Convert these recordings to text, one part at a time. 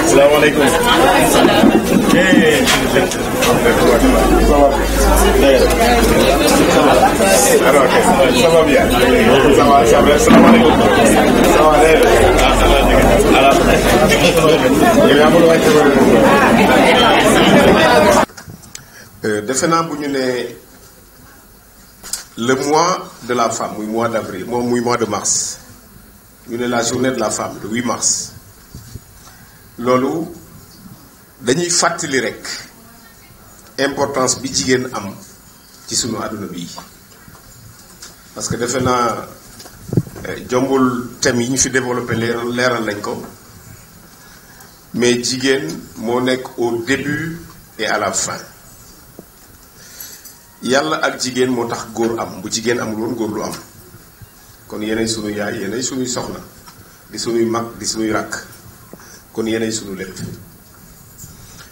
Assalamualaikum. Ça va bien. Assalamualaikum. Defe naa bu ñu ne le mois de la femme muy mois d'avril moom muy mois de mars ñu ne la journée de la femme le 8 mars loolu dañuy fàttali rek importance bi jigéen am ci sunu àdduna bi parce que defe naa jombul thème yi ñu fi développé leeral nañ ko mais jigéen moo nekk au début et à la fin yàlla ak jigéen moo tax góor am bu jigéen amul woon góor lu am kon yeneen sunu yaay yeneen sunuy soxna di sunuy mag di sunuy rakk kon yeneen sunu lépp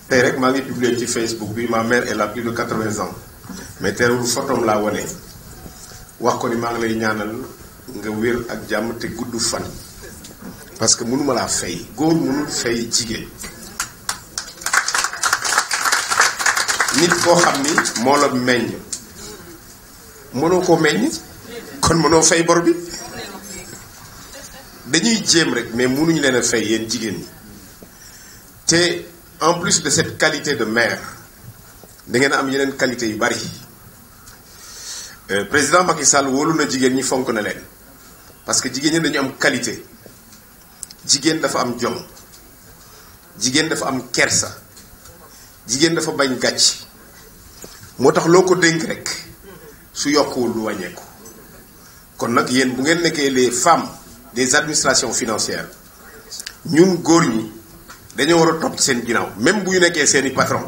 tey rek maa ngi publier ci Facebook bi ma mère elle a plus de 80 ans mais teewul photom laa wane wax ko ni maa ngi lay ñaanal nga wér ak jàmm te gudd fan parce que mënuma laa fay góor mënul fay jigéen nit koo xam ni moo la meññ mënoo koo meññ kon mënoo fay bor bi dañuy jéem rek mais mënuñu leen a fay yéen jigéen ñi te en plus de cette qualité de mère da ngeen am yeneen qualité yu bari président Macky Sall wóolu na jigéen ñi fonk na leen parce que jigéen ñi dañu am qualité jigéen dafa am jom jigéen dafa am kersa jigéen dafa bañ gàcc moo tax loo ko dénk rek su yokkuwul lu wàññeeku kon nag yéen bu ngeen nekkee les femmes des administrations financières ñun góor ñi dañoo war a topp ci seen ginnaaw même bu ñu nekkee seeni patron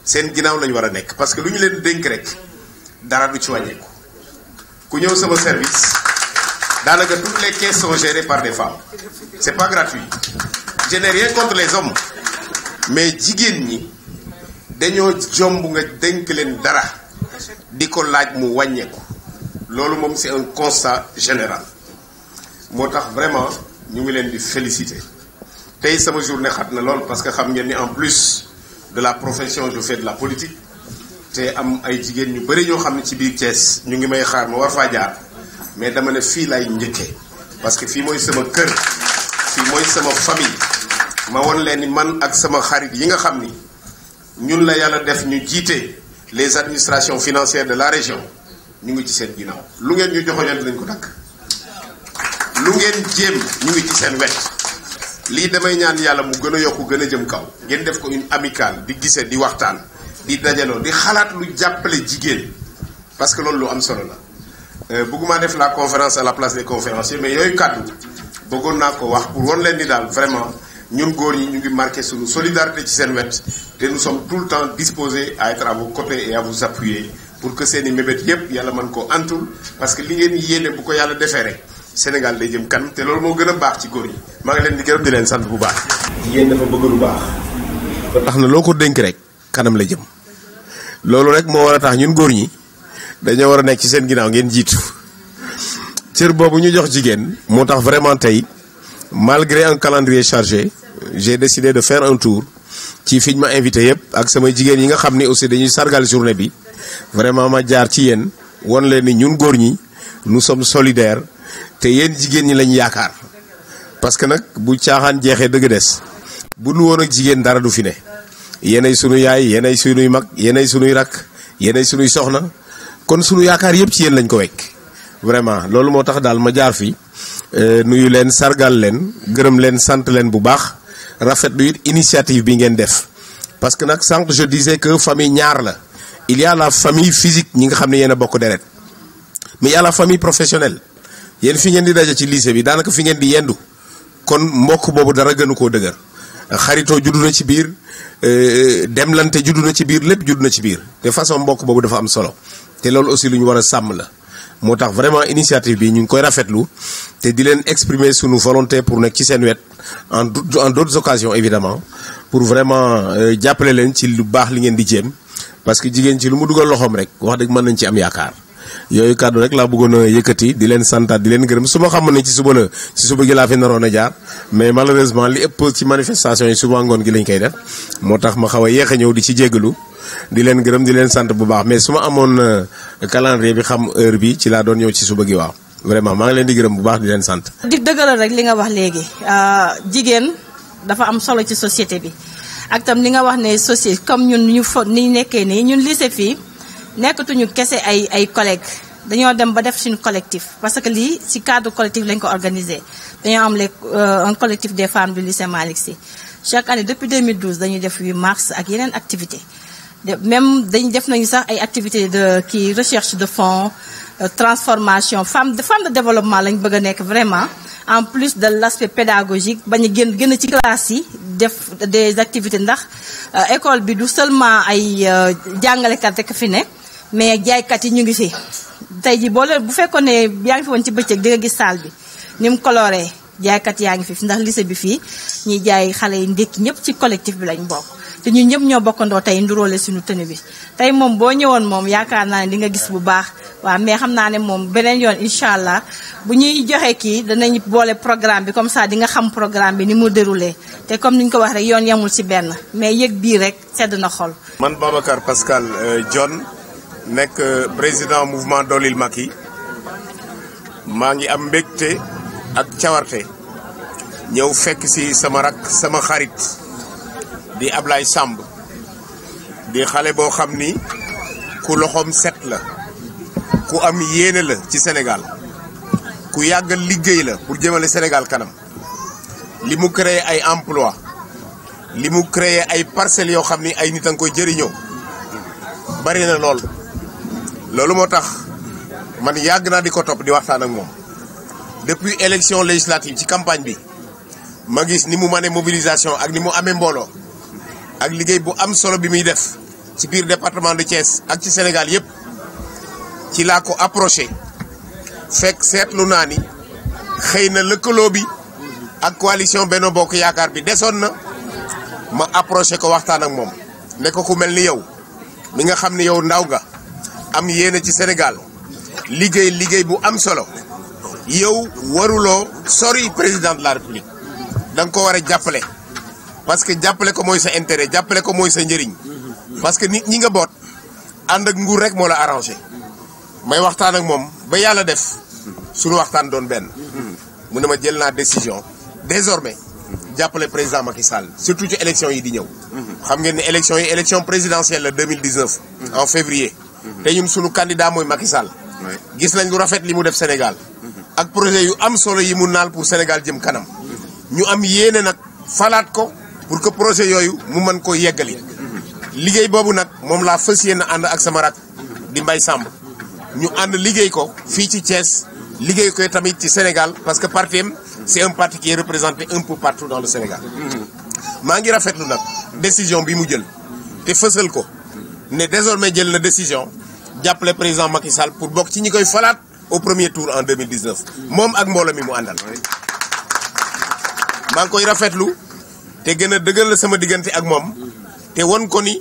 seen ginnaaw lañu war a nekk parce que lu ñu leen dénk rek dara du ci wàññeeku ku ñëw sama service daanaka toutes les caisses sont gérées par des femmes c'est pas gratuit je n'ai rien contre les hommes mais jigéen ñi dañoo jomb nga dénk leen dara di ko laaj mu wàññeeku loolu moom c'est un constat général moo tax vraiment ñu ngi leen di féliciter tey sama journée xat na lool parce que xam ngeen ni en plus de la profession je fais de la politique te am ay jigéen ñu bëri ñoo xam ne ci biir Thiès ñu ngi may xaar ma war faa jaar mais dama ne fii lay njëkkee parce que fii mooy sama kër fii mooy sama famille ma won leen ni man ak sama xarit yi nga xam ni ñun la yàlla def ñu jiite les administrations financières de la région ñu ngi ci seen ginnaaw lu ngeen ñu joxoñal dinañ ko dakk lu ngeen jéem ñu ngi ci seen wet lii damay ñaan yàlla mu gën a yokku gën a jëm kaw ngeen def ko une amicale di gise di waxtaan di dajaloo di xalaat lu jàppale jigéen parce que loolu lu am solo la bëgguma def la conférence à la place des conférenciers mais yooyu kàddu bëggoon naa ko wax pour won leen ni daal vraiment ñun góor ñi ñu ngi marqué suñu solidarité ci seen wet te nous sommes tout le temps disposés à être à vos côtés et à vous appuyer pour que seeni mébét yépp yàlla mën ko antul parce que li ngeen yéene bu ko yàlla defee rek Sénégal day jëm kanam te loolu moo gën a baax ci góor ñi maa ngi leen di gërëm di leen sant bu baax. jigéen dafa bëgg lu baax. ba tax na loo ko dénk rek kanam la jëm loolu rek moo war a tax ñun góor ñi dañoo war a nekk ci seen ginnaaw ngeen jiitu cër boobu ñu jox jigéen moo tax vraiment tey malgré un calendrier chargé j'ai décidé de faire un tour ci fi ñu ma invité yëpp ak samay jigéen yi nga xam ni aussi dañuy sargal journée bi vraiment ma jaar ci yéen won leen ni ñun góor ñi nous sommes solidaires te yéen jigéen ñi lañ yaakaar parce que nag bu caaxaan jeexee dëgg des bu nu woon ak jigéen dara du fi ne yéenay sunu yaay yéenay sunuy mag yéenay sunuy rakk yéenay sunuy soxna kon sunu yaakaar yëpp ci yéen lañ ko wekk vraiment loolu moo tax daal ma jaar fi nuyu leen sargal leen gërëm leen sant leen bu baax rafetlu it initiative bi ngeen def parce que nag sànq je disais que famille ñaar la il y a la famille physique ñi nga xam ne yéen a bokk deret mais il y a la famille professionnelle yéen fi ngeen di daje ci lycée bi daanaka fi ngeen di yendu kon mbokk boobu dara gënu koo dëgër xaritoo juddu na ci biir demlante juddu na ci biir lépp juddu na ci biir te façon mbokk boobu dafa am solo te loolu aussi lu ñu war a sàmm la moo tax vraiment initiative bi ñu ngi koy rafetlu te di leen exprimer sunu volonté pour nekk ci seen wet en d'autres occasions évidemment pour vraiment jàppale leen ci lu baax li ngeen di jéem parce que jigéen ci lu mu dugal loxoom rek wax dëgg mën nañ ci am yaakaar yooyu kàddu rek laa bëggoon a yëkkati di leen santaat di leen gërëm su ma xamoon ne ci suba gi laa fi naroon a jaar mais malheureusement li ëpp ci manifestation yi suba ngoon gi lañ koy def moo tax ma xaw a yéex a ñëw di ci jéggalu di leen gërëm di leen sant bu baax mais su ma amoon calendrier bi xam heure bi ci laa doon ñëw ci suba gi waaw vraiment maa ngi leen di gërëm bu baax di leen sant. di dëggalal rek li nga wax léegi jigéen dafa am solo ci société bi ak tam li nga wax ne société comme ñun ni nekkee nii ñun lycée fii nekkatuñu kese ay collègues dañoo dem ba def suñu collectif parce que lii ci cadre collectif lañ ko organisé dañoo am un collectif des femmes du lycée Malick Sy chaque année depuis 2012 dañuy def 8 mars ak yeneen activité même dañu def nañu sax ay activités de recherche de fonds transformation femme de développement lañ bëgg a nekk vraiment en plus de l'aspect pédagogique bañ a gën ci classe yi def des activités ndax école bi du seulement ay jàngalekat rek fi ne mais jaaykat yi ñu ngi fi tey ji bu fekkoon ne yaa ngi fi woon ci bëccëg di nga gis salle bi ni mu coloré jaaykat yaa ngi fi ndax lycée bi fii ñuy jaay xale yi ndékki ñëpp ci collectif bi lañ bokk te ñun ñëpp ñoo bokkandoo tey nduróole suñu tenue bi tey moom boo ñëwoon moom yaakaar naa ne di nga gis bu baax waaw mais xam naa ne moom beneen yoon incha allah bu ñuy joxe kii danañ boole programme bi comme ça di nga xam programme bi ni mu déroulé te comme ni ñu ko wax rek yoon yamul ci benn mais yëg bii rek sedd na xol. man Babacar Pascal John nekk président mouvement Doolil Macky maa ngi am mbégte ak cawarte ñëw fekk ci sama rak sama xarit di Ablaye Samb di xale boo xam ni ku loxoom set la ku am yéene la ci Sénégal ku yàgg liggéey la pour jëmale Sénégal kanam li mu créé ay emploi li mu créé ay parcelles yoo xam ni ay nit a ngi koy jëriñoo bari na loolu moo tax man yàgg naa di ko topp di waxtaan ak moom depuis élection législative ci campagne bi ma gis ni mu mane mobilisation ak ni mu amee mbooloo ak liggéey bu am solo bi muy def ci biir département de Thiès ak ci Sénégal yépp ci laa ko approché fekk seetlu naa ni xëy na lëkkaloo bi ak coalition Benno Bokk Yaakaar bi desoon na ma approché ko waxtaan ak moom ne ko ku mel ni yow mi nga xam ni yow ndaw nga am yéene ci Sénégal liggéey bu am solo yow waruloo sori président de la République da nga ko war a jàppale parce que jàppale ko mooy sa intérêt jàppale ko mooy sa njëriñ parce que nit ñi nga boot ànd ak nguur rek moo la arrangé may waxtaan ak moom ba yàlla def suñu waxtaan doon benn mu ne ma jël naa décision désormais jàppale président Macky Sall surtout ci élection yi di ñëw xam ngeen ne élection yi élection présidentielle la 2019 en février te ñun suñu candidat mooy Macky Sall gis nañ lu rafet li mu def Sénégal ak projet yu am solo yi mu naal pour Sénégal jëm kanam ñu am yéene nag falaat ko pour que projet yooyu mu mën ko yeggali liggéey boobu nag moom laa fas yéene ànd ak sama rak di Mbaye Samb ñu ànd liggéey ko fii ci Thiès liggéey ko tamit ci Sénégal parce que parti c'est un parti qui est représenté un peu partout dans le Sénégal maa ngi rafetlu nag décision bi mu jël te fësal ko ne désormais jël na décision jàppale président Macky Sall pour bokk ci ñi koy falaat au premier tour en 2019 moom ak mbooloo mi mu àndal maa ngi koy rafetlu te gën a dëggal la sama diggante ak moom te won ko ni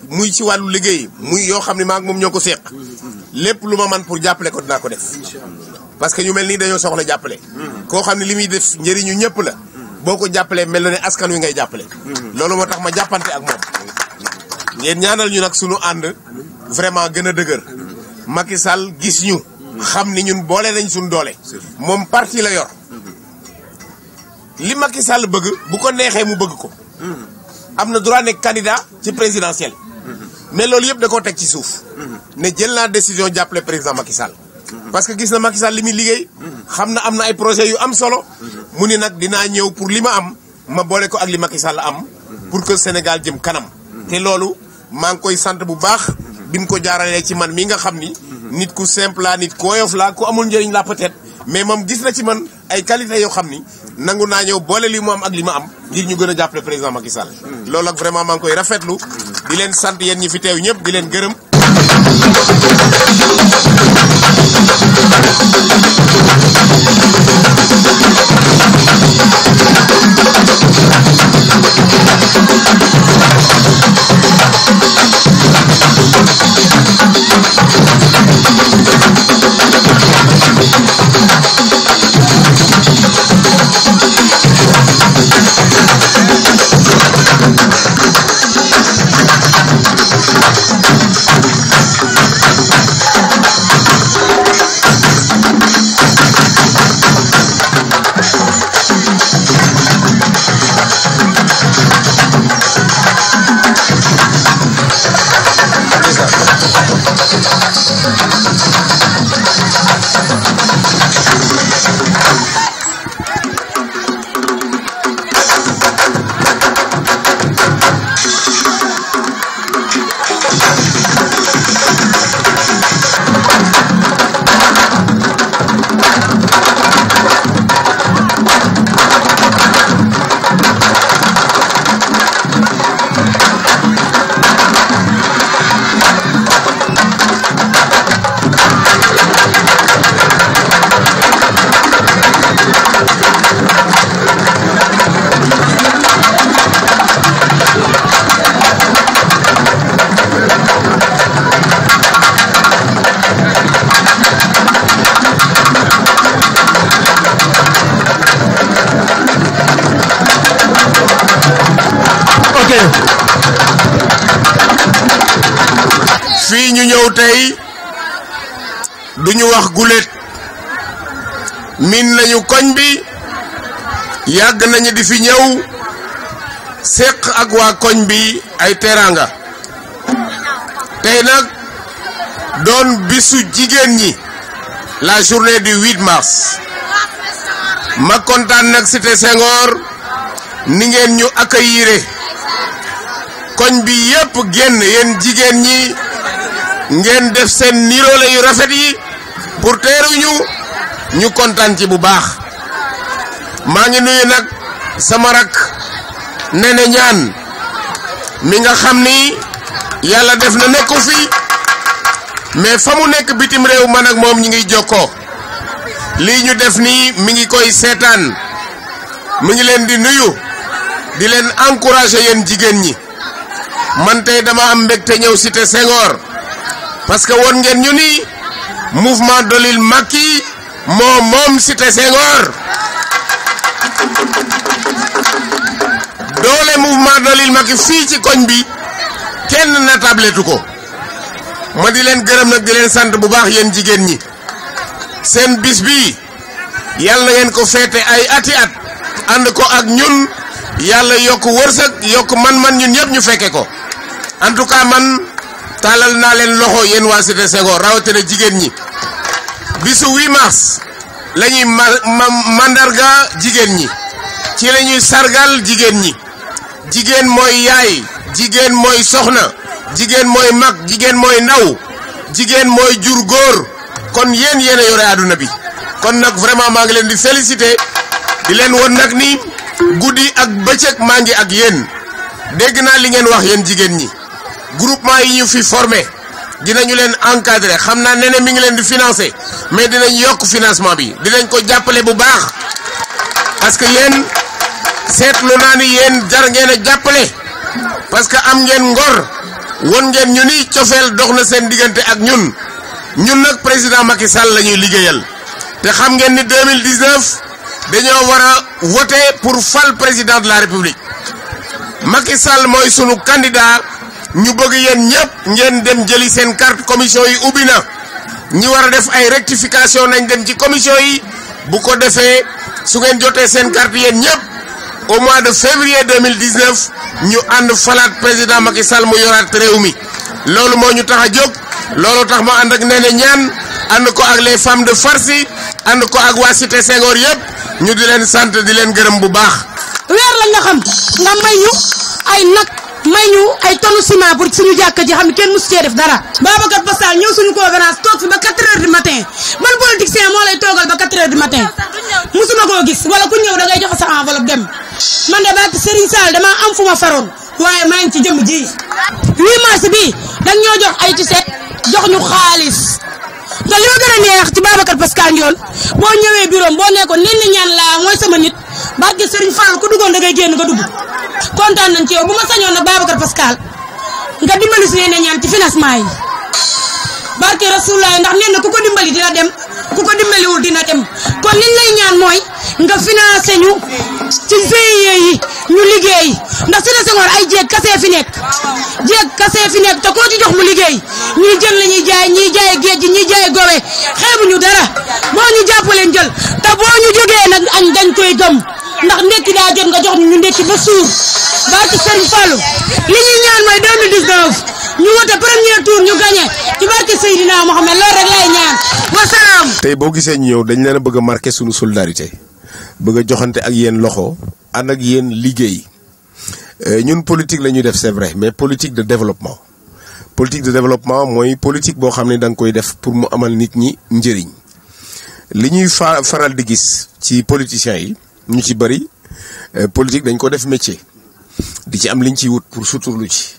muy ci wàllu liggéey muy yoo xam ne maa ak moom ñoo ko seq lépp lu ma man pour jàppale ko dinaa ko def parce que ñu mel nii dañoo soxla jàppale koo xam ne li muy def njëriñu ñëpp la boo ko jàppalee mel na ne askan wi ngay jàppale loolu moo tax ma jàppante ak moom ngeen ñaanal ñu nag sunu ànd vraiment gën a dëgër Macky Sall gis ñu xam ni ñun boole nañ suñu doole moom parti la yor li Macky Sall bëgg bu ko neexee mu bëgg ko am na droit nekk candidat ci présidentiel mais loolu yëpp da koo teg ci suuf ne jël naa décision jàppale président Macky Sall parce que gis na Macky Sall li muy liggéey xam na am na ay projet yu am solo mu ni nag dinaa ñëw pour li ma am ma boole ko ak li Macky Sall am pour que Sénégal jëm kanam te loolu maa ngi koy sant bu baax bi mu ko jaaralee ci man mi nga xam ni nit ku simple la nit ku woyof la ku amul njëriñ la peut-être mais moom gis na ci man ay qualité yoo xam ni nangu naa ñëw boole li mu am ak li ma am ngir ñu gën a jàppale président Macky Sall loolu ak vraiment maa ngi koy rafetlu di leen sant yéen ñi fi teew ñëpp di leen gërëm fii ñu ñëw tey duñu wax guléet min nañu koñ bi yàgg nañu di fi ñëw séq ak waa koñ bi ay teraanga tey nag doon bisu jigéen ñi la journée du 8 mars ma kontaan nag Cité Senghor ni ngeen ñu accueillir koñ bi yépp génn yéen jigéen ñi ngeen def seen niroole yu rafet yi pour teeruñu ñu kontaan ci bu baax maa ngi nuyu nag sama rak Nene Ñaan mi nga xam ni yàlla def na nekku fi mais fa mu nekk bitim réew man ak moom ñi ngi jokkoo lii ñu def nii mi ngi koy seetaan mi ngi leen di nuyu di leen encourager yéen jigéen ñi man tey dama am mbégte ñëw Cité Senghor parce que woon ngeen ñu ni mouvement Dolil Macky moom Cité Senghor doole mouvement Dolil Macky fii ci koñ bi kenn na tabletu ko ma di leen gërëm nag di leen sant bu baax yéen jigéen ñi seen bis bi yàlla na ngeen ko feete ay ati at ànd ko ak ñun yàlla yokk wërsëg yokk man-man ñun ñëpp ñu fekke ko en tout cas man taalal naa leen loxo yéen waa Cité Senghor rawatina jigéen ñi bisu 8 mars la ñuy mandarga jigéen ñi ci la ñuy sargal jigéen ñi jigéen mooy yaay jigéen mooy soxna jigéen mooy mag jigéen mooy ndaw jigéen mooy jur góor kon yéen a yore àdduna bi kon nag vraiment maa ngi leen di féliciter di leen won nag ni guddi ak bëccëg maa ngi ak yéen dégg naa li ngeen wax yéen jigéen ñi groupement yi ñu fi formé dinañu leen encadrer xam naa Nene mi ngi leen di financer mais dinañ yokk financement bi dinañ ko jàppale bu baax parce que yéen seetlu naa ni yéen jar ngeen a jàppale parce que am ngeen ngor won ngeen ñu ni cofeel dox na seen diggante ak ñun nag président Macky Sall la ñuy liggéeyal te xam ngeen ni 2019 dañoo war a voter pour fal président de la république Macky Sall mooy sunu candidat ñu bëgg yéen ñëpp ngeen dem jëli seen carte commission yi ubbi na ñi war a def ay rectification nañ dem ci commission yi bu ko defee su ngeen jotee seen carte yéen ñëpp au mois de février 2019 ñu ànd falaat président Macky Sall mu yoraat réew mi loolu moo ñu tax a jóg loolu tax ma ànd ak Nene Ñaan ànd ko ak les femmes de Farsi ànd ko ak waa Cité Senghor yëpp ñu di leen sant di leen gërëm bu baax. weer lañ la xam nga may ñu ay nag may ñu ay tonne ciment pour suñu jàkka ji xam ne kenn musu cee def dara. Babacar Pascal ñëw suñu conférence toog fi ba 4 heures du matin man politicien moo lay toogal ba 4 heures du matin musuma koo gis wala ku ñëw da ngay joxe sa enveloppe dem man de ba Serigne Sall dama am fu ma faroon waaye maa ngi ci jëmm ji. 8 mars bi dañ ñoo jox ay tiset jox ñu xaalis te li ma gën a neex ci Babacar Pascal Ndiol boo ñëwee bureau boo nekkoon Nene Ñaan laa mooy sama nit barke Serigne Fall ku duggoon da ngay génn nga dugg kontaan nañ ci yow bu ma sañoon nag Babacar Pascal nga dimbali si Nene Ñaan ci financement yi barke Rasulullah ndax nee na ku ko dimbali dina dem ku ko dimbaliwul dina dem kon liñ lay ñaan mooy nga financé ñu ci GIE yi ñu liggéey ndax Cité Senghor ay jéeg kase fi nekk te koo ci jox mu liggéey ñii jën la ñuy jaay ñii jaay géej gi ñii jaay gowe xeebuñu dara boo ñu jàppaleen jël te boo ñu jógee nag añ dañ koy gëm ndax ndekki daa jot nga jox ñu ndekki ba suur barke Serigne Fallou li ñuy ñaan mooy 2019 ñu wote premier tour ñu gagné ci barke Seydina Mohamed loolu rek lay ñaan wasalaam. tey boo gisee ñu ñëw dañ leen a bëgg a marqué suñu solidarité bëgg a joxante ak yéen loxo ànd ak yéen liggéey ñun politique la ñuy def c'est vrai mais politique de développement mooy politique boo xam ne da nga koy def pour mu amal nit ñi njëriñ li ñuy faral di gis ci politiciens yi ñu ci bëri politique dañ ko def métier di ci am liñ ciy wut pour suturlu ci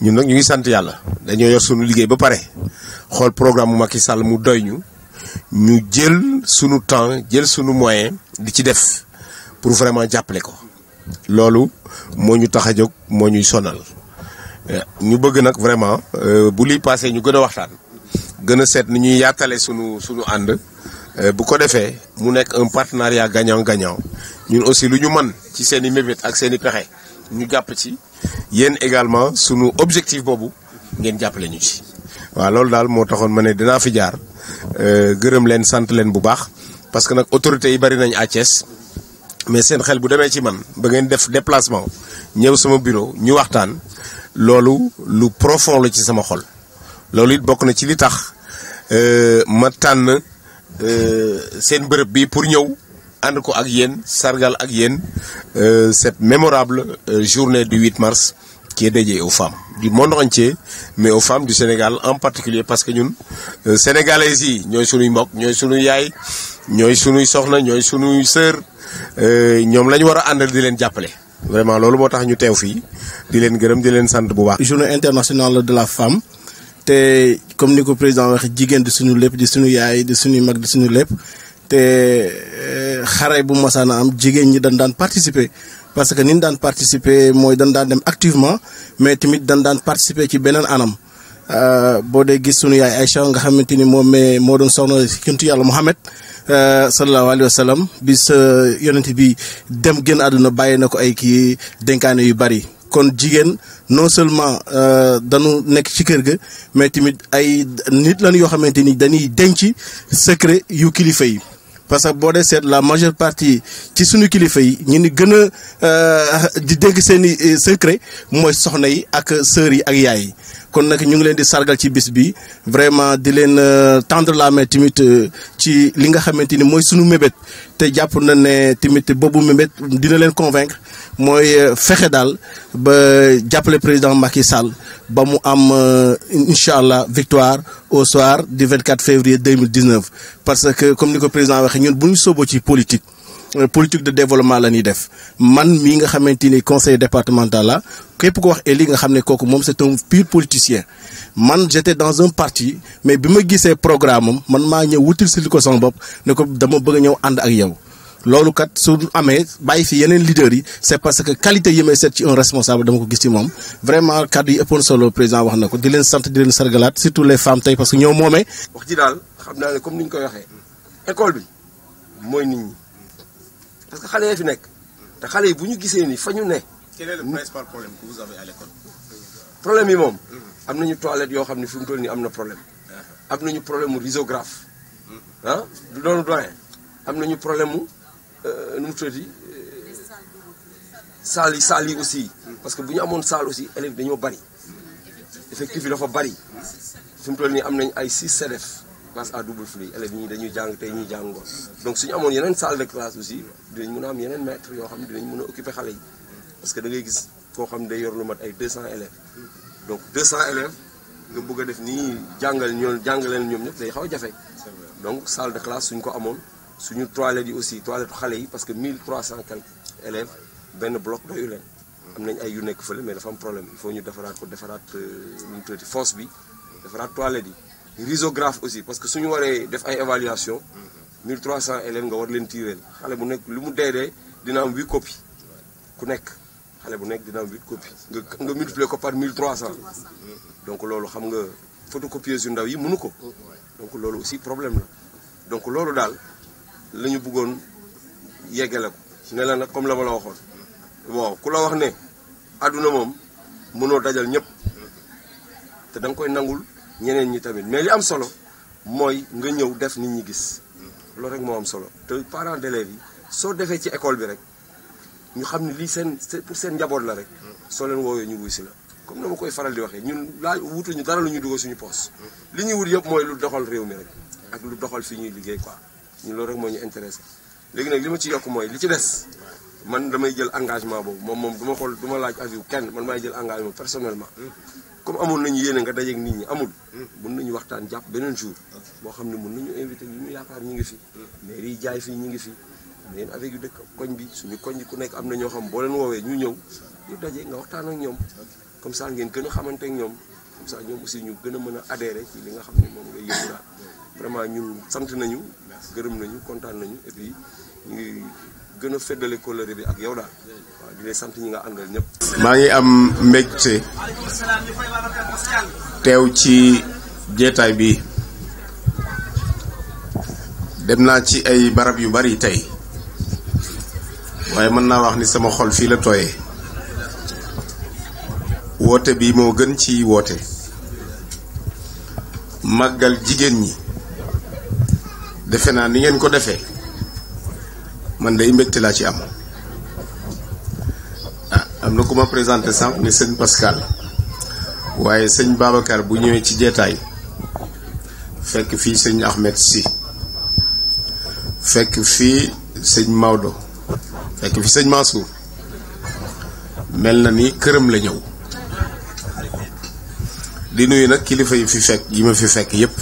ñun nag ñu ngi sant yàlla dañoo yor sunu liggéey ba pare xool programme mu Macky Sall mu doy ñu jël sunu temps jël sunu moyen di ci def pour vraiment jàppale ko loolu moo ñu tax a jóg moo ñuy sonal ñu bëgg nag vraiment bu liy passé ñu gën a waxtaan gën a seet ni ñuy yaatale sunu ànd bu ko defee mu nekk un partenariat gagnant-gagnant ñun aussi lu ñu mën ci seen i mébét ak seen i pexe ñu jàpp ci yéen également sunu objectif boobu ngeen jàppale ñu ci. waaw loolu daal moo taxoon ma ne dinaa fi jaar gërëm leen sant leen bu baax parce que nag autorités yi bari nañ à Thiès mais seen xel bu demee ci man ba ngeen def déplacement ñëw sama bureau ñu waxtaan loolu lu profond la ci sama xol loolu it bokk na ci li tax ma tànn seen bërëb bi pour ñëw ànd ko ak yéen sargal ak yéen cette mémorable journée du 8 mars qui est dédiée aux femmes du monde entier mais aux femmes du Sénégal en particulier parce que ñun sénégalais yi ñooy sunuy mbokk ñooy sunuy yaay ñooy sunuy soxna ñooy sunuy sœur ñoom la ñu war a àndal di leen jàppale vraiment loolu moo tax ñu teew fii di leen gërëm di leen sant bu baax. journée internationale de la femme te comme ni ko président waxee jigéen di suñu lépp di suñu yaay di suñu mag di suñu lépp te xare bu masaana am jigéen ñi dañ daan participer parce que ni ñu daan participer mooy dañ daan dem activement mais tamit dañ daan participer ci beneen anam boo dee gis suñu yaay Aïcha nga xamante ni moom moo doon soxna kentu yàlla Muhammad sallallahu alayhi wa sallam bis yonent bi dem génn àdduna bàyyi na ko ay kii dénkaane yu bari kon jigéen non seulement dañu nekk ci kër ga mais tamit ay nit lañ yoo xamante ni dañuy denc secret yu kilifa yi parce que boo dee seet la majeure partie ci suñu kilifa yi ñu ni gën a di dénk seen i secret mooy soxna yi ak sœurs yi ak yaay yi kon nag ñu ngi leen di sargal ci bis bi vraiment di leen tendre la main tamit ci li nga xamante ni mooy sunu mébét te jàpp na ne tamit boobu mébét dina leen convaincre mooy fexe daal ba jàppale président Macky Sall ba mu am incha allah victoire au soir du 24 février 2019 parce que comme ni ko président waxee ñun bu ñu sooboo ci politique de développement la ñuy def man mii nga xamante ni conseil départemental la képp ko wax Eli nga xam ne kooku moom c'est un pur politicien man j'étais dans un parti mais bi ma gisee programme am man maa ñëw wutil si li ko sama bopp ne ko dama bëgg a ñëw ànd ak yow loolu kat su amee bàyyi fi yeneen leaders yi c'est parce que qualité yi may seet ci un responsable dama ko gis ci moom vraiment kàddu yi ëppoon solo président wax na ko di leen sant di leen sargalaat surtout les femmes tey parce que ñoo moomee. wax ji daal xam naa ne comme ni ñu koy waxee école bi mooy nit ñi parce que xale yi fi nekk te xale yi bu ñu gisee ni fa ñu ne. Quel est le principal problème que vous avez à l'école? problème yi moom am nañu toilette yoo xam ne fi mu toll nii am na problème am nañu problème mu risographe ah du doonu doyen am nañu problème mu nu mu tuddati salle yi aussi parce que bu ñu amoon salle aussi élèves dañoo bari effectif yi dafa bari fi mu toll nii am nañu ay 6 CDF classe à double flux élèves yi dañuy jàng tey ñuy jàng ngoon donc suñu amoon yeneen salle de classe aussi dinañ mën a am yeneen maître yoo xam ne dinañ mën a occuper xale yi parce que da ngay gis koo xam ne day yor lu mat ay 200 élèves donc 200 élèves nga bëgg a def nii jàngaleen ñoom ñëpp day xaw a jafe donc salle de classe suñ ko amoon suñu toilettes yi aussi toilettes xale yi parce que 1300 quelques élèves benn bloc doyu leen am nañ ay yu nekk fële mais dafa am problème il faut ñu defaraat nu mu tuddati fosse bi defaraat toilettes yi risographe aussi parce que suñu waree def ay évaluation 1300 élèves nga war leen tiireel xale bu nekk lu mu dee dina am 8 copies ku nekk xale bu nekk dina am 8 copies nga multiplier ko par 1300 donc loolu xam nga photocopieuse yu ndaw yi mënu ko donc loolu aussi problème la donc loolu daal la ñu bëggoon yeggale ko ne la nag comme la ma la waxoon bon ku la wax ne àdduna moom mënoo dajal ñëpp te da nga koy nangul ñeneen ñi tamit mais li am solo mooy nga ñëw def nit ñi gis loolu rek moo am solo te parents d'élèves yi soo defee ci école bi rek ñu xam ne lii pour seen njaboot la rek soo leen woowee ñu wuy si la comme na ma koy faral di waxee ñun wutuñu dara lu ñu dugal suñu poos li ñuy wut yëpp mooy lu doxal réew mi rek ak lu doxal fi ñuy liggéey quoi ñun loolu rek moo ñu intéressé léegi nag li ma ci yokk mooy li ci des man damay jël engagement boobu moom du ma laaj avis kenn man maay jël engagement personnellement comme amoon nañu yéene nga dajeeg nit ñi amul mën nañu waxtaan jàpp beneen jour boo xam ne mën nañu invité ñu ñu yaakaar ñi ngi fi mairie yi jaay fii ñi ngi fi mais avec yu dëkk koñ bi suñu koñ bi ku nekk am na ñoo xam boo leen woowee ñu ñëw ñu daje nga waxtaan ak ñoom comme ça ngeen gën a xamante ak ñoom comme ça ñoom aussi ñu gën a mën a adhérer ci li nga xam ne moom ngay yëngu daal vraiment ñun sant nañu gërëm nañu kontaan nañu et puis ñu ngi gën a feddale kóllëre bi ak yow daal waaw di lay sant ñi nga àndal ñëpp. maa ngi am mbégte teew ci jeetaay bi dem naa ci ay barab yu bari tey waaye mën naa wax ni sama xol fii la tooyee woote bi moo gën ci woote màggal jigéen ñi defe naa ni ngeen ko defee man day mbégte laa ci am. Am na ku ma présenté sànq ne sëñ Pascal waaye sëñ Babacar bu ñëwee ci jeetaay fekk fii sëñ Ahmed Sy fekk fii sëñ Maodo fekk fi sëñ Mansour mel na ni këram la ñëw. di nuyu nag kilifa yi ma fi fekk yépp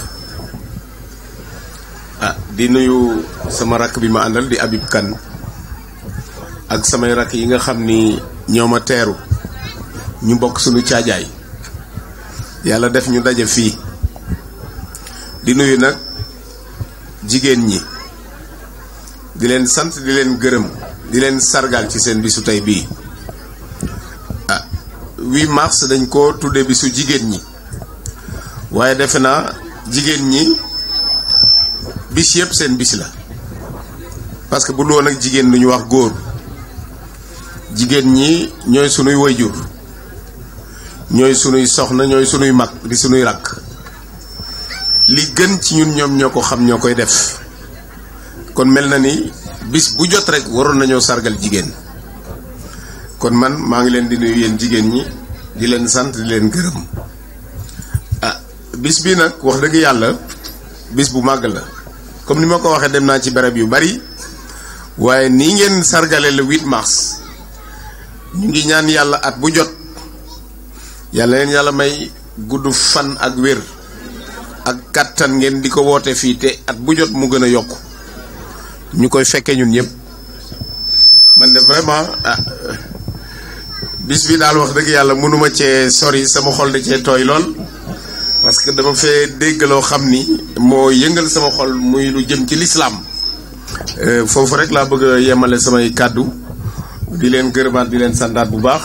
di nuyu sama rakk bi ma àndal di Habib Kane ak samay rakk yi nga xam ni ñoo ma teeru ñu bokk suñu caajaay yàlla def ñu daje fii. di nuyu nag jigéen ñi di leen sant di leen gërëm di leen sargal ci seen bisu tey bii. 8 mars dañ ko tudde bisu jigéen ñi waaye defe naa jigéen ñi bis yëpp seen bis la parce que bu dul woon ak jigéen lu ñu wax góor. jigéen ñi ñooy sunuy wayjur ñooy sunuy soxna ñooy sunuy mag di sunuy rakk li gën ci ñun ñoom ñoo ko xam ñoo koy def kon mel na ni bis bu jot rek waroon nañoo sargal jigéen. kon man maa ngi leen di nuyu yéen jigéen ñi di leen sant di leen gërëm. bis bi nag wax dëgg yàlla bis bu màgg la comme ni ma ko waxee dem naa ci barab yu bari waaye nii ngeen sargale le 8 mars. ñu ngi ñaan yàlla at bu jot yàlla leen yàlla may gudd fan ak wér ak kàttan ngeen di ko woote fii te at bu jot mu gën a yokk ñu koy fekkee ñun ñëpp. man de vraiment bis bi daal wax dëgg yàlla mënuma cee sori sama xol da cee tooy lool parce que dama fee dégg loo xam ni moo yëngal sama xol muy lu jëm ci lislaam. foofu rek laa bëgg a yemale samay kàddu di leen gërëmaat di leen santaat bu baax